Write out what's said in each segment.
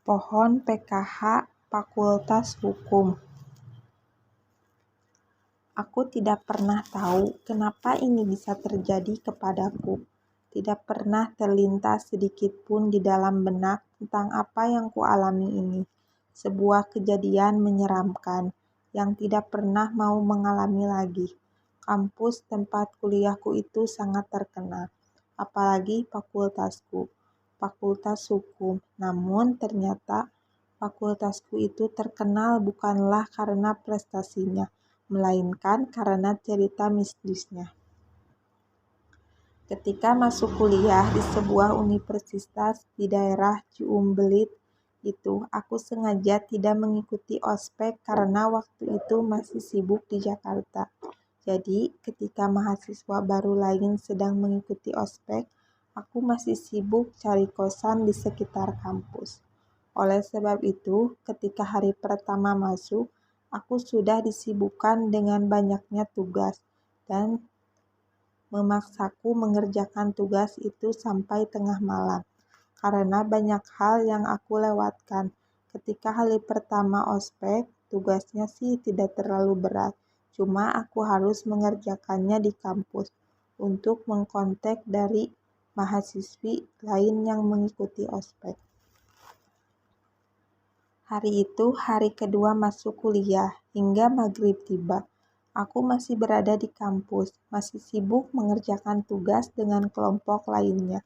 Pohon PKH Fakultas Hukum. Aku tidak pernah tahu kenapa ini bisa terjadi kepadaku. Tidak pernah terlintas sedikit pun di dalam benak tentang apa yang kualami ini. Sebuah kejadian menyeramkan yang tidak pernah mau mengalami lagi. Kampus tempat kuliahku itu sangat terkenal, apalagi fakultasku, Fakultas Hukum. Namun ternyata fakultasku itu terkenal bukanlah karena prestasinya, melainkan karena cerita mistisnya. Ketika masuk kuliah di sebuah universitas di daerah Ciumbelit itu, aku sengaja tidak mengikuti ospek karena waktu itu masih sibuk di Jakarta. Jadi, ketika mahasiswa baru lain sedang mengikuti ospek, aku masih sibuk cari kosan di sekitar kampus. Oleh sebab itu, ketika hari pertama masuk, aku sudah disibukkan dengan banyaknya tugas dan memaksaku mengerjakan tugas itu sampai tengah malam, karena banyak hal yang aku lewatkan. Ketika hari pertama ospek, tugasnya sih tidak terlalu berat, cuma aku harus mengerjakannya di kampus untuk mengkontak dari mahasiswi lain yang mengikuti ospek. Hari itu hari kedua masuk kuliah, hingga maghrib tiba. Aku masih berada di kampus, masih sibuk mengerjakan tugas dengan kelompok lainnya,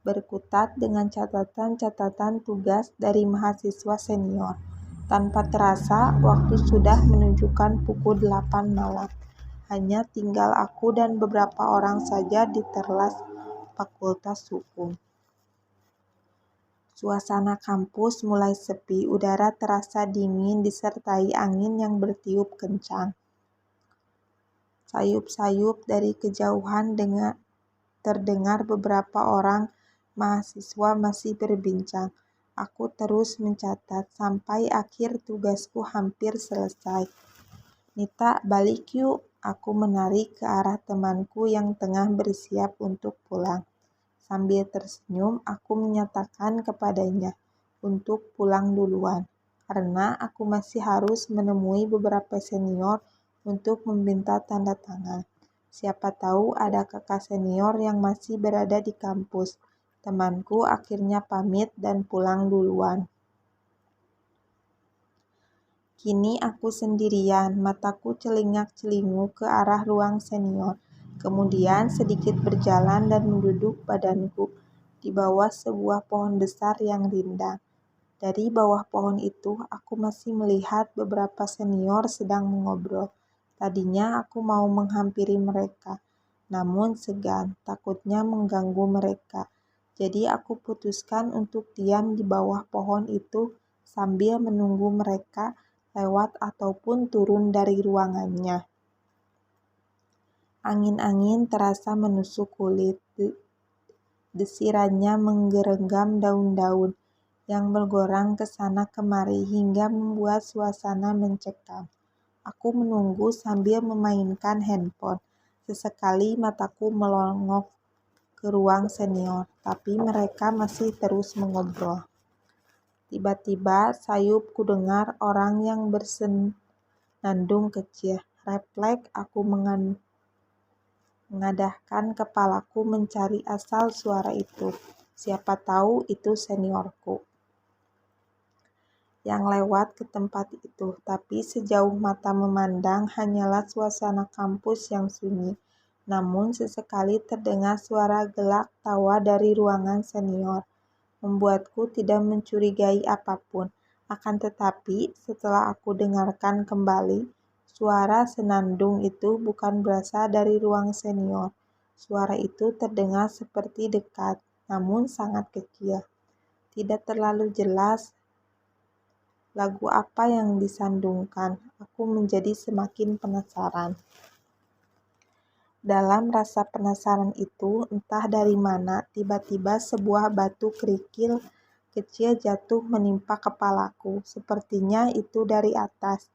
berkutat dengan catatan-catatan tugas dari mahasiswa senior. Tanpa terasa, waktu sudah menunjukkan pukul 8 malam. Hanya tinggal aku dan beberapa orang saja di teras Fakultas Hukum. Suasana kampus mulai sepi, udara terasa dingin disertai angin yang bertiup kencang. Sayup-sayup dari kejauhan terdengar beberapa orang mahasiswa masih berbincang. Aku terus mencatat sampai akhir tugasku hampir selesai. "Nita, balik yuk," aku menarik ke arah temanku yang tengah bersiap untuk pulang. Sambil tersenyum, aku menyatakan kepadanya untuk pulang duluan, karena aku masih harus menemui beberapa senior untuk meminta tanda tangan. Siapa tahu ada kakak senior yang masih berada di kampus. Temanku akhirnya pamit dan pulang duluan. Kini aku sendirian, mataku celingak-celinguk ke arah ruang senior. Kemudian sedikit berjalan dan menduduk badanku di bawah sebuah pohon besar yang rindang. Dari bawah pohon itu, aku masih melihat beberapa senior sedang mengobrol. Tadinya aku mau menghampiri mereka, namun segan, takutnya mengganggu mereka. Jadi aku putuskan untuk diam di bawah pohon itu sambil menunggu mereka lewat ataupun turun dari ruangannya. Angin-angin terasa menusuk kulit. Desirannya menggerenggam daun-daun yang bergorang ke sana kemari hingga membuat suasana mencekam. Aku menunggu sambil memainkan handphone. Sesekali mataku melongok ke ruang senior, tapi mereka masih terus mengobrol. Tiba-tiba sayup kudengar orang yang bersenandung kecil. Refleks aku mengadahkan kepalaku mencari asal suara itu. Siapa tahu itu seniorku yang lewat ke tempat itu, tapi sejauh mata memandang hanyalah suasana kampus yang sunyi. Namun sesekali terdengar suara gelak tawa dari ruangan senior, membuatku tidak mencurigai apapun. Akan tetapi, setelah aku dengarkan kembali, suara senandung itu bukan berasal dari ruang senior. Suara itu terdengar seperti dekat, namun sangat kecil. Tidak terlalu jelas lagu apa yang disandungkan. Aku menjadi semakin penasaran. Dalam rasa penasaran itu, entah dari mana, tiba-tiba sebuah batu kerikil kecil jatuh menimpa kepalaku. Sepertinya itu dari atas.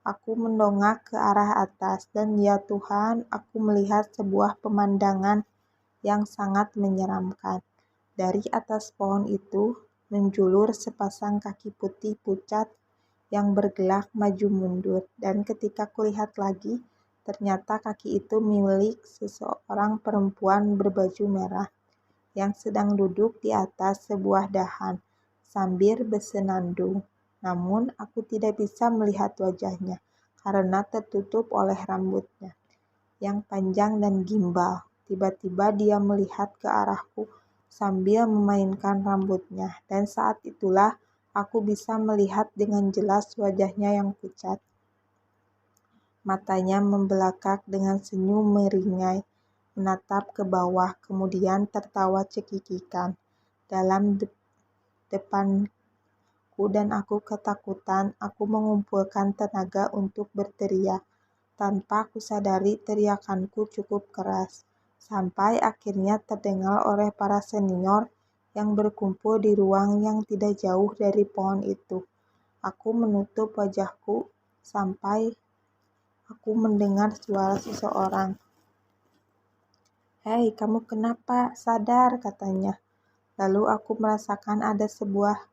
Aku mendongak ke arah atas, dan ya Tuhan, aku melihat sebuah pemandangan yang sangat menyeramkan. Dari atas pohon itu, menjulur sepasang kaki putih pucat yang bergelak maju mundur, dan ketika kulihat lagi, ternyata kaki itu milik seseorang perempuan berbaju merah yang sedang duduk di atas sebuah dahan sambil bersenandung. Namun aku tidak bisa melihat wajahnya karena tertutup oleh rambutnya yang panjang dan gimbal. Tiba-tiba dia melihat ke arahku sambil memainkan rambutnya, dan saat itulah aku bisa melihat dengan jelas wajahnya yang pucat. Matanya membelakang dengan senyum meringai, menatap ke bawah, kemudian tertawa cekikikan. Dalam depanku dan aku ketakutan, aku mengumpulkan tenaga untuk berteriak. Tanpa kusadari teriakanku cukup keras, sampai akhirnya terdengar oleh para senior yang berkumpul di ruang yang tidak jauh dari pohon itu. Aku menutup wajahku sampai aku mendengar suara seseorang. "Hei, kamu kenapa? Sadar," katanya. Lalu aku merasakan ada sebuah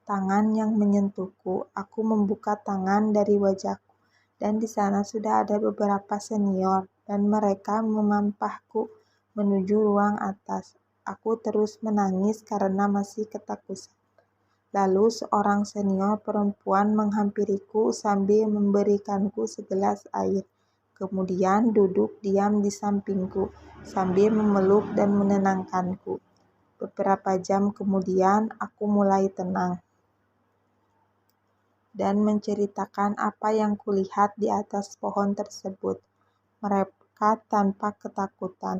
tangan yang menyentuhku. Aku membuka tangan dari wajahku, dan di sana sudah ada beberapa senior, dan mereka memampahku menuju ruang atas. Aku terus menangis karena masih ketakutan. Lalu seorang senior perempuan menghampiriku sambil memberikanku segelas air. Kemudian duduk diam di sampingku sambil memeluk dan menenangkanku. Beberapa jam kemudian aku mulai tenang dan menceritakan apa yang kulihat di atas pohon tersebut. Mereka tanpa ketakutan.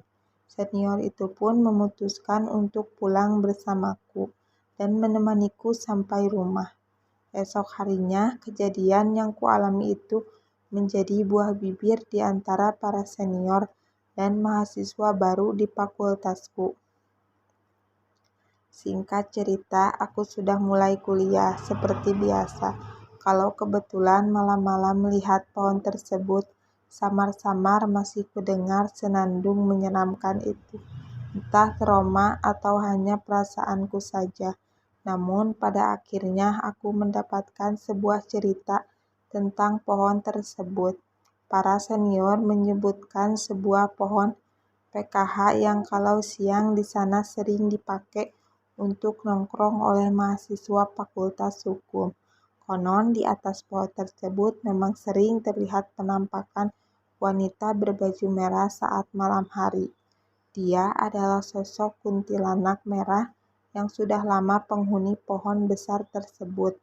Senior itu pun memutuskan untuk pulang bersamaku dan menemaniku sampai rumah. Esok harinya, kejadian yang kualami itu menjadi buah bibir di antara para senior dan mahasiswa baru di fakultasku. Singkat cerita, aku sudah mulai kuliah seperti biasa. Kalau kebetulan malam-malam melihat pohon tersebut, samar-samar masih kudengar senandung menyeramkan itu. Entah trauma atau hanya perasaanku saja. Namun pada akhirnya aku mendapatkan sebuah cerita tentang pohon tersebut. Para senior menyebutkan sebuah pohon PKH yang kalau siang di sana sering dipakai untuk nongkrong oleh mahasiswa Fakultas Hukum. Konon di atas pohon tersebut memang sering terlihat penampakan wanita berbaju merah saat malam hari. Dia adalah sosok kuntilanak merah yang sudah lama penghuni pohon besar tersebut.